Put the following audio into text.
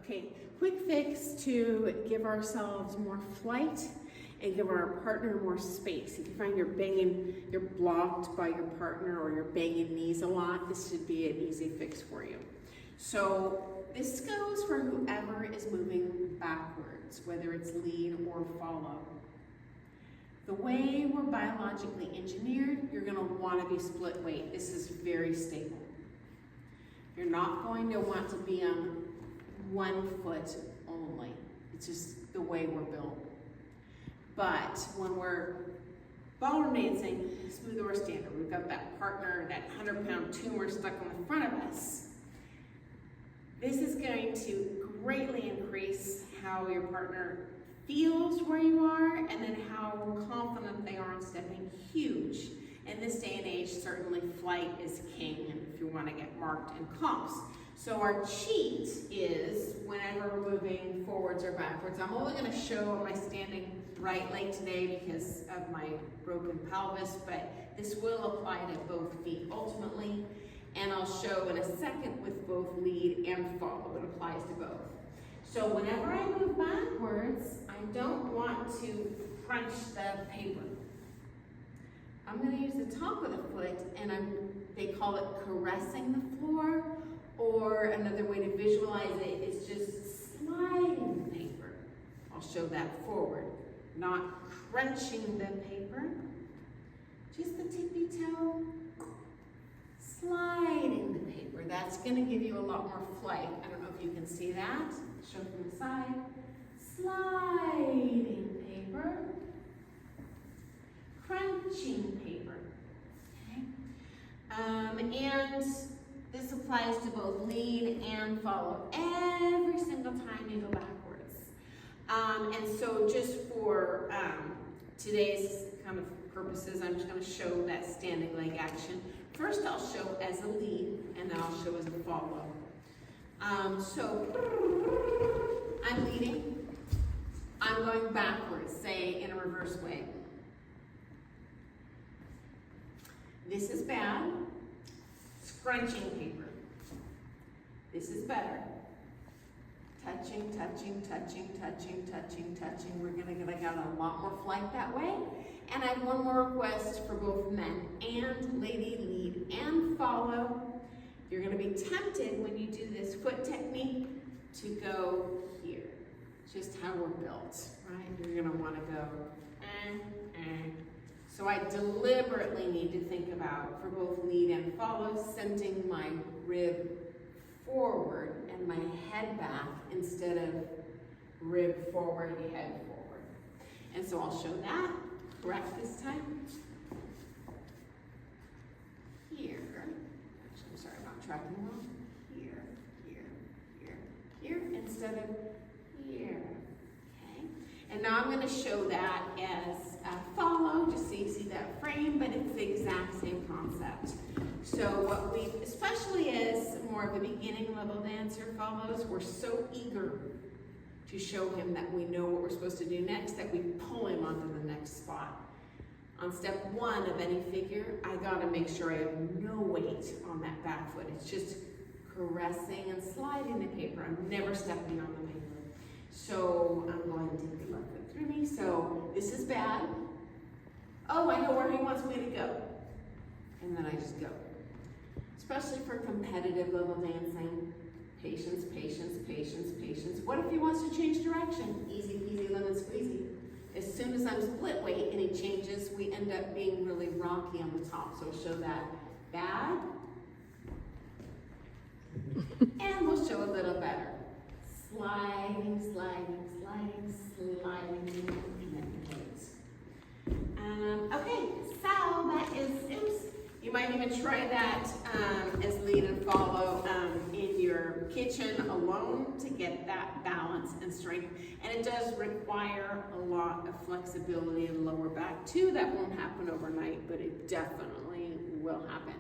Okay, quick fix to give ourselves more flight and give our partner more space. If you find you're blocked by your partner or you're banging knees a lot, this should be an easy fix for you. So this goes for whoever is moving backwards, whether it's lead or follow. The way we're biologically engineered, you're gonna wanna be split weight. This is very stable. You're not going to want to be on one foot only. It's just the way we're built. But when we're ballroom dancing, smooth or standard, we've got that partner, that 100-pound tumor stuck on the front of us. This is going to greatly increase how your partner feels where you are and then how confident they are in stepping. Huge. In this day and age, certainly flight is king if you want to get marked in comps. So our cheat is whenever we're moving forwards or backwards. I'm only going to show my standing right leg today because of my broken pelvis, but this will apply to both feet ultimately. And I'll show in a second with both lead and follow. It applies to both. So whenever I move backwards, I don't want to crunch the paper. I'm going to use the top of the foot, and they call it caressing the floor, or another way to visualize it is just sliding the paper. I'll show that forward, not crunching the paper, just the tippy toe, sliding the paper. That's going to give you a lot more flight. I don't know if you can see that. Show from the side. Sliding paper. Crunching paper. Okay. And this applies to both lead and follow every single time you go backwards. And so just for today's kind of purposes, I'm just going to show that standing leg action. First I'll show as a lead, and then I'll show as a follow. So I'm leading. I'm going backwards, say in a reverse way. This is bad. Scrunching paper. This is better. Touching, touching, touching, touching, touching, touching. We're gonna get a lot more flight that way. And I have one more request for both men and lady, lead and follow. You're gonna be tempted when you do this foot technique to go here. Just how we're built, right? You're gonna wanna go, So I deliberately need to think about, for both lead and follow, sending my rib forward and my head back instead of rib forward, head forward. And so I'll show that, correct this time. Here, actually I'm sorry, I'm not tracking well. Here, here, here, here, instead of here. Okay, and now I'm going to show that as follow, just so you see that frame, but it's the exact same concept. So what we, especially as more of a beginning level dancer follows, we're so eager to show him that we know what we're supposed to do next that we pull him onto the next spot. On step one of any figure, I gotta make sure I have no weight on that back foot. It's just caressing and sliding the paper. I'm never stepping on the paper. So I'm going to take the left foot through me. So this is bad. Oh, I know where he wants me to go. And then I just go. Especially for competitive level dancing. Patience, patience, patience, patience. What if he wants to change direction? Easy peasy lemon squeezy. As soon as I'm split weight and he changes, we end up being really rocky on the top. So we'll show that bad. And we'll show a little better. Sliding, sliding, sliding, sliding. Okay, so that is it. You might even try that as lead and follow in your kitchen alone to get that balance and strength. And it does require a lot of flexibility in the lower back too. That won't happen overnight, but it definitely will happen.